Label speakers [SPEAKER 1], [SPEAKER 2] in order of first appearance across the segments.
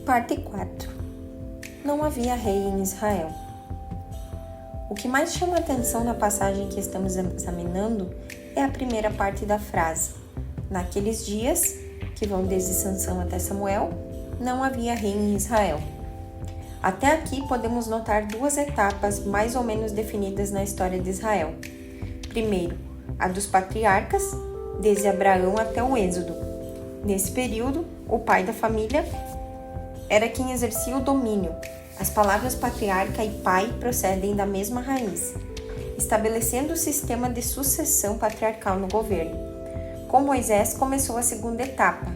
[SPEAKER 1] Parte 4. Não havia rei em Israel. O que mais chama a atenção na passagem que estamos examinando é a primeira parte da frase. Naqueles dias, que vão desde Sansão até Samuel, não havia rei em Israel. Até aqui podemos notar duas etapas mais ou menos definidas na história de Israel. Primeiro, a dos patriarcas, desde Abraão até o Êxodo. Nesse período, o pai da família era quem exercia o domínio. As palavras patriarca e pai procedem da mesma raiz, estabelecendo o sistema de sucessão patriarcal no governo. Com Moisés começou a segunda etapa.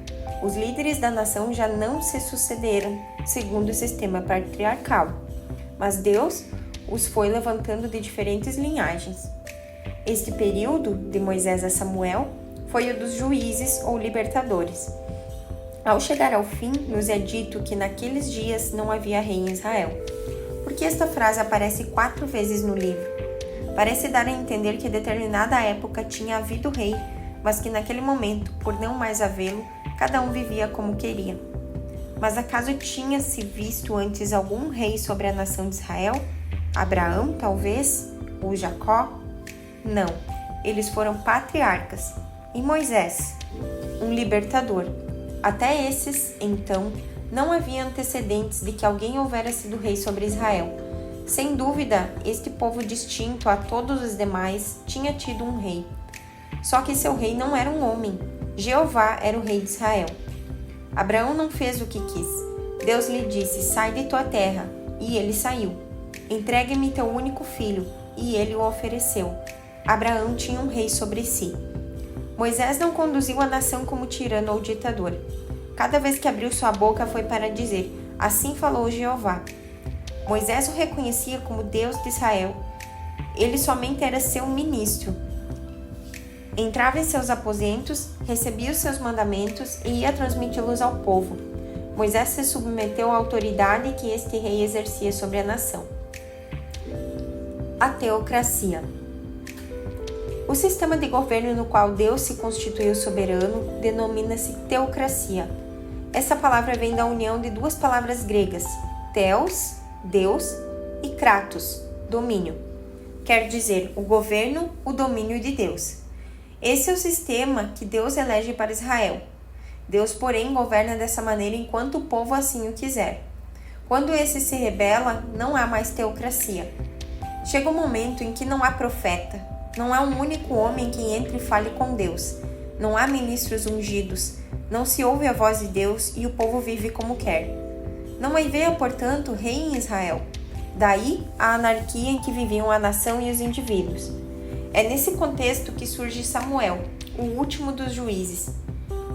[SPEAKER 1] Os líderes da nação já não se sucederam segundo o sistema patriarcal, mas Deus os foi levantando de diferentes linhagens. Este período, de Moisés a Samuel, foi o dos juízes ou libertadores. Ao chegar ao fim, nos é dito que naqueles dias não havia rei em Israel. Por que esta frase aparece 4 vezes no livro? Parece dar a entender que em determinada época tinha havido rei, mas que naquele momento, por não mais havê-lo, cada um vivia como queria. Mas acaso tinha-se visto antes algum rei sobre a nação de Israel? Abraão, talvez? Ou Jacó? Não, eles foram patriarcas. E Moisés? Um libertador. Até esses, então, não havia antecedentes de que alguém houvera sido rei sobre Israel. Sem dúvida, este povo distinto a todos os demais tinha tido um rei. Só que seu rei não era um homem. Jeová era o rei de Israel. Abraão não fez o que quis. Deus lhe disse, sai de tua terra, e ele saiu. Entregue-me teu único filho, e ele o ofereceu. Abraão tinha um rei sobre si. Moisés não conduziu a nação como tirano ou ditador. Cada vez que abriu sua boca foi para dizer, assim falou Jeová. Moisés o reconhecia como Deus de Israel. Ele somente era seu ministro. Entrava em seus aposentos, recebia os seus mandamentos e ia transmiti-los ao povo. Moisés se submeteu à autoridade que este rei exercia sobre a nação. A teocracia. O sistema de governo no qual Deus se constituiu soberano denomina-se teocracia. Essa palavra vem da união de duas palavras gregas, theos, Deus, e kratos, domínio. Quer dizer, o governo, o domínio de Deus. Esse é o sistema que Deus elege para Israel. Deus, porém, governa dessa maneira enquanto o povo assim o quiser. Quando esse se rebela, não há mais teocracia. Chega um momento em que não há profeta, não há um único homem que entre e fale com Deus. Não há ministros ungidos. Não se ouve a voz de Deus e o povo vive como quer. Não havia, portanto, rei em Israel. Daí a anarquia em que viviam a nação e os indivíduos. É nesse contexto que surge Samuel, o último dos juízes.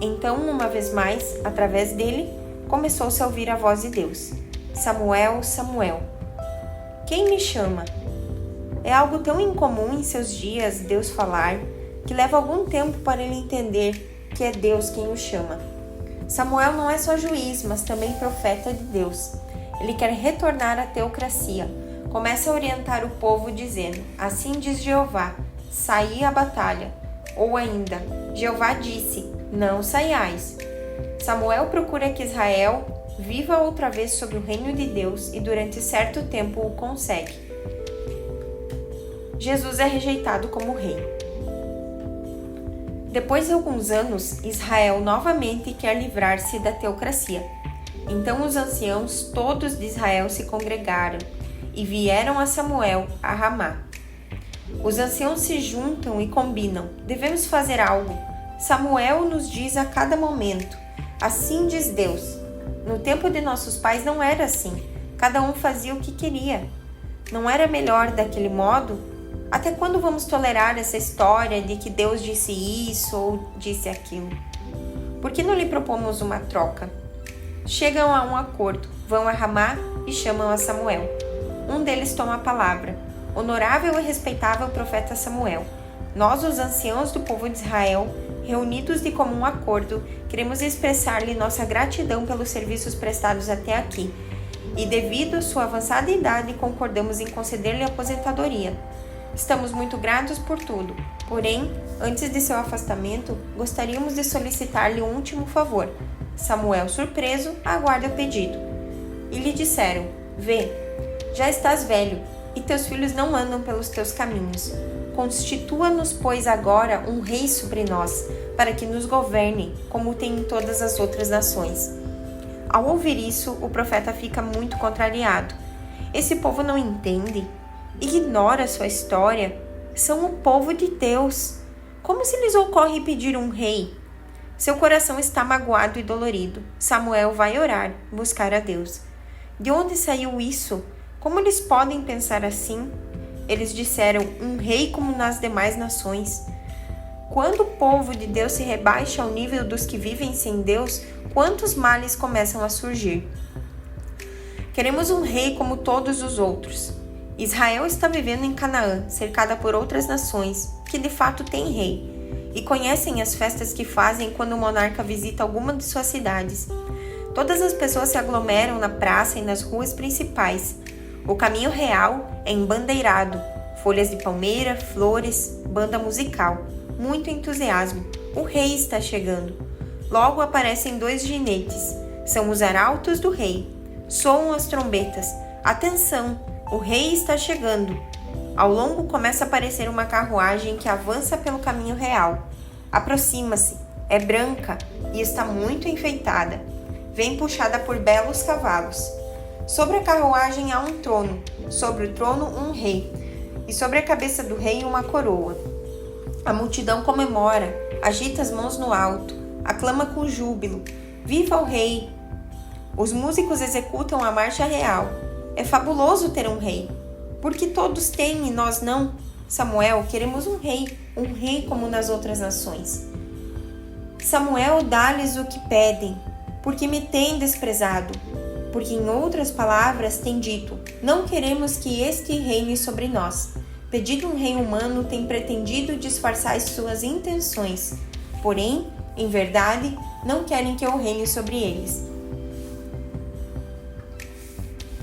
[SPEAKER 1] Então, uma vez mais, através dele, começou-se a ouvir a voz de Deus. Samuel, Samuel. Quem me chama? É algo tão incomum em seus dias Deus falar, que leva algum tempo para ele entender que é Deus quem o chama. Samuel não é só juiz, mas também profeta de Deus. Ele quer retornar à teocracia. Começa a orientar o povo dizendo, assim diz Jeová, saí à batalha. Ou ainda, Jeová disse, não saiais. Samuel procura que Israel viva outra vez sob o reino de Deus e durante certo tempo o consegue. Jesus é rejeitado como rei. Depois de alguns anos, Israel novamente quer livrar-se da teocracia. Então os anciãos todos de Israel se congregaram e vieram a Samuel a Ramá. Os anciãos se juntam e combinam, devemos fazer algo. Samuel nos diz a cada momento, assim diz Deus. No tempo de nossos pais não era assim, cada um fazia o que queria. Não era melhor daquele modo? Até quando vamos tolerar essa história de que Deus disse isso ou disse aquilo? Por que não lhe propomos uma troca? Chegam a um acordo, vão a Ramá e chamam a Samuel. Um deles toma a palavra. Honorável e respeitável profeta Samuel, nós, os anciãos do povo de Israel, reunidos de comum acordo, queremos expressar-lhe nossa gratidão pelos serviços prestados até aqui. E devido à sua avançada idade, concordamos em conceder-lhe aposentadoria. Estamos muito gratos por tudo, porém, antes de seu afastamento, gostaríamos de solicitar-lhe um último favor. Samuel, surpreso, aguarda o pedido. e lhe disseram: Vê, já estás velho, e teus filhos não andam pelos teus caminhos. Constitua-nos, pois, agora um rei sobre nós, para que nos governe, como tem em todas as outras nações. Ao ouvir isso, o profeta fica muito contrariado. Esse povo não entende, ignora sua história, são o povo de Deus. Como se lhes ocorre pedir um rei? Seu coração está magoado e dolorido. Samuel vai orar, buscar a Deus. De onde saiu isso? Como eles podem pensar assim? Eles disseram: um rei como nas demais nações. Quando o povo de Deus se rebaixa ao nível dos que vivem sem Deus, quantos males começam a surgir? Queremos um rei como todos os outros. Israel está vivendo em Canaã, cercada por outras nações, que de fato têm rei, e conhecem as festas que fazem quando o monarca visita alguma de suas cidades. Todas as pessoas se aglomeram na praça e nas ruas principais. O caminho real é embandeirado, folhas de palmeira, flores, banda musical, muito entusiasmo. O rei está chegando. Logo aparecem 2 jinetes. São os arautos do rei. Soam as trombetas. Atenção! O rei está chegando. Ao longo começa a aparecer uma carruagem que avança pelo caminho real. Aproxima-se. É branca e está muito enfeitada. Vem puxada por belos cavalos. Sobre a carruagem há um trono. Sobre o trono um rei. E sobre a cabeça do rei uma coroa. A multidão comemora, agita as mãos no alto, aclama com júbilo. Viva o rei! Os músicos executam a marcha real. É fabuloso ter um rei. Porque todos têm e nós não? Samuel, queremos um rei como nas outras nações. Samuel, dá-lhes o que pedem, porque me têm desprezado. Porque em outras palavras tem dito: não queremos que este reine sobre nós. Pedido um rei humano, tem pretendido disfarçar as suas intenções. Porém, em verdade, não querem que eu reine sobre eles.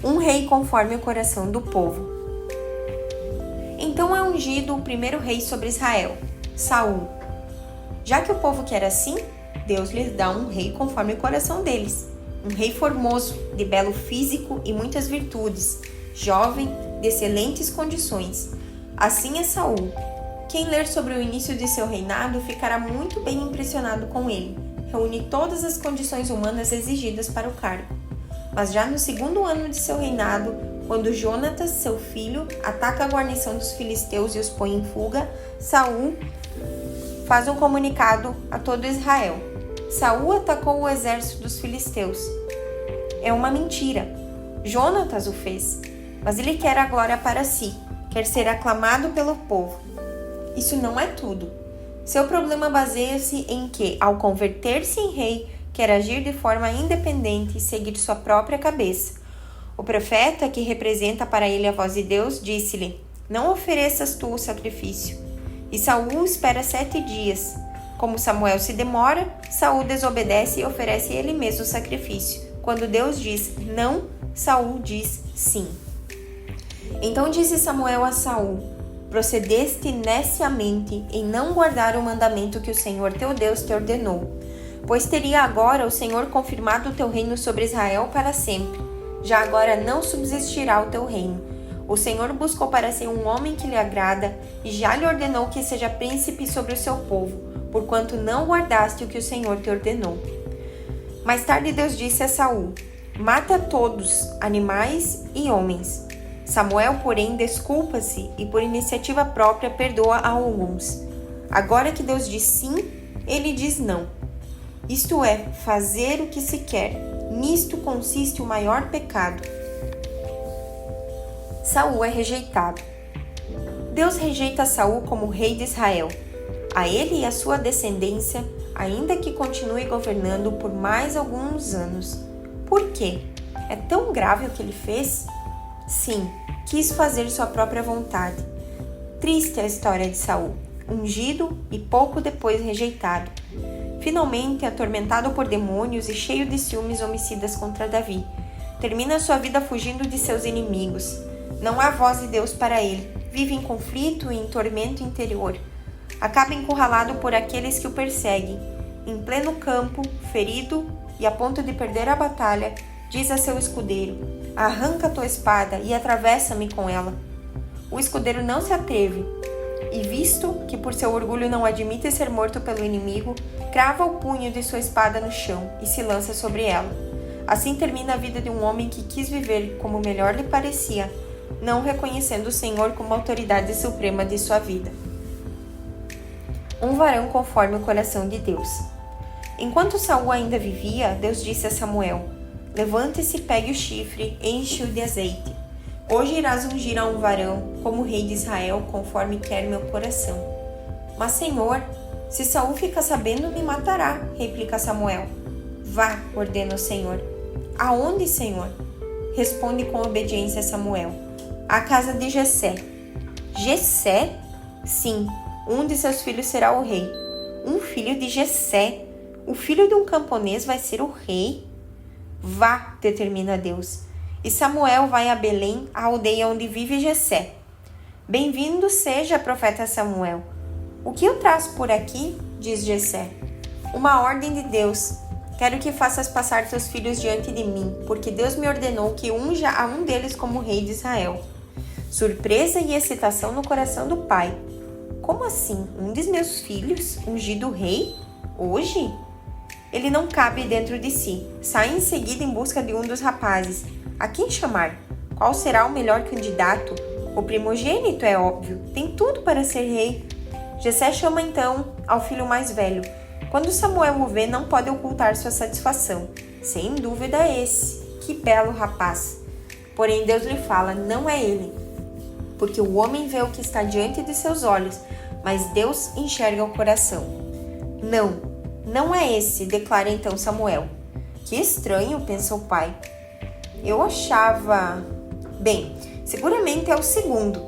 [SPEAKER 1] Um rei conforme o coração do povo. Então é ungido o primeiro rei sobre Israel, Saul. Já que o povo quer assim, Deus lhes dá um rei conforme o coração deles. Um rei formoso, de belo físico e muitas virtudes, jovem, de excelentes condições. Assim é Saul. Quem ler sobre o início de seu reinado ficará muito bem impressionado com ele. Reúne todas as condições humanas exigidas para o cargo. Mas já no 2º ano de seu reinado, quando Jonatas, seu filho, ataca a guarnição dos filisteus e os põe em fuga, Saul faz um comunicado a todo Israel. Saul atacou o exército dos filisteus. É uma mentira. Jonatas o fez, mas ele quer a glória para si, quer ser aclamado pelo povo. Isso não é tudo. Seu problema baseia-se em que, ao converter-se em rei, quer agir de forma independente e seguir sua própria cabeça. O profeta, que representa para ele a voz de Deus, disse-lhe: não ofereças tu o sacrifício. E Saul espera 7 dias. Como Samuel se demora, Saul desobedece e oferece ele mesmo o sacrifício. Quando Deus diz não, Saul diz sim. Então disse Samuel a Saul: procedeste neciamente em não guardar o mandamento que o Senhor teu Deus te ordenou. Pois teria agora o Senhor confirmado o teu reino sobre Israel para sempre. Já agora não subsistirá o teu reino. O Senhor buscou para si um homem que lhe agrada e já lhe ordenou que seja príncipe sobre o seu povo, porquanto não guardaste o que o Senhor te ordenou. Mais tarde Deus disse a Saul: mata todos, animais e homens. Samuel, porém, desculpa-se e por iniciativa própria perdoa a alguns. Agora que Deus diz sim, ele diz não. Isto é, fazer o que se quer. Nisto consiste o maior pecado. Saul é rejeitado. Deus rejeita Saul como rei de Israel. A ele e a sua descendência, ainda que continue governando por mais alguns anos. Por quê? É tão grave o que ele fez? Sim, quis fazer sua própria vontade. Triste a história de Saul, ungido e pouco depois rejeitado. Finalmente, atormentado por demônios e cheio de ciúmes homicidas contra Davi, termina sua vida fugindo de seus inimigos. Não há voz de Deus para ele, vive em conflito e em tormento interior. Acaba encurralado por aqueles que o perseguem. Em pleno campo, ferido e a ponto de perder a batalha, diz a seu escudeiro: arranca a tua espada e atravessa-me com ela. O escudeiro não se atreve, e visto que por seu orgulho não admite ser morto pelo inimigo, crava o punho de sua espada no chão e se lança sobre ela. Assim termina a vida de um homem que quis viver como melhor lhe parecia, não reconhecendo o Senhor como a autoridade suprema de sua vida. Um varão conforme o coração de Deus. Enquanto Saul ainda vivia, Deus disse a Samuel: levante-se, pegue o chifre, enche-o de azeite. Hoje irás ungir a um varão como rei de Israel, conforme quer meu coração. Mas, Senhor, se Saul ficar sabendo, me matará, replica Samuel. Vá, ordena o Senhor. Aonde, Senhor? Responde com obediência Samuel: à casa de Jessé. Jessé? Sim, um de seus filhos será o rei. Um filho de Jessé? O filho de um camponês vai ser o rei? Vá, determina Deus. E Samuel vai a Belém, a aldeia onde vive Jessé. Bem-vindo seja, profeta Samuel. O que eu traço por aqui? Diz Jessé. Uma ordem de Deus. Quero que faças passar teus filhos diante de mim, porque Deus me ordenou que unja a um deles como rei de Israel. Surpresa e excitação no coração do pai. Como assim? Um dos meus filhos, ungido rei? Hoje? Ele não cabe dentro de si. Sai em seguida em busca de um dos rapazes. A quem chamar? Qual será o melhor candidato? O primogênito, é óbvio. Tem tudo para ser rei. Jessé chama então ao filho mais velho. Quando Samuel o vê, não pode ocultar sua satisfação. Sem dúvida é esse. Que belo rapaz. Porém Deus lhe fala: não é ele. Porque o homem vê o que está diante de seus olhos, mas Deus enxerga o coração. Não é esse, declara então Samuel. Que estranho, pensou o pai. Eu achava... Bem, seguramente é o segundo.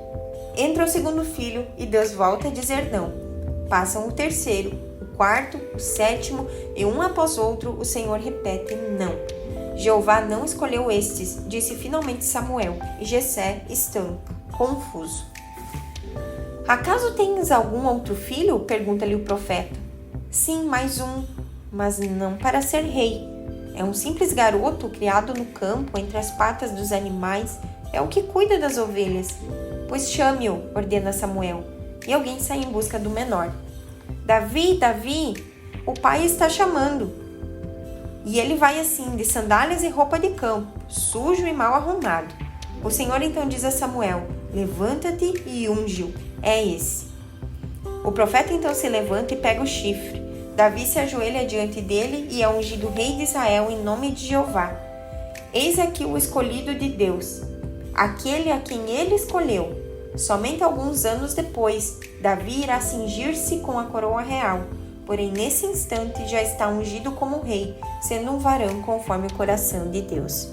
[SPEAKER 1] Entra o segundo filho e Deus volta a dizer não. Passam o terceiro, o quarto, o sétimo e um após outro o Senhor repete não. Jeová não escolheu estes, disse finalmente Samuel, e Jessé estanca, confuso. Acaso tens algum outro filho? Pergunta-lhe o profeta. Sim, mais um, mas não para ser rei. É um simples garoto criado no campo, entre as patas dos animais. É o que cuida das ovelhas. Pois chame-o, ordena Samuel, e alguém sai em busca do menor. Davi, Davi, o pai está chamando. E ele vai assim, de sandálias e roupa de campo, sujo e mal arrumado. O Senhor então diz a Samuel: levanta-te e unge-o. É esse. O profeta então se levanta e pega o chifre. Davi se ajoelha diante dele e é ungido rei de Israel em nome de Jeová. Eis aqui o escolhido de Deus, aquele a quem ele escolheu. Somente alguns anos depois, Davi irá cingir-se com a coroa real, porém nesse instante já está ungido como rei, sendo um varão conforme o coração de Deus.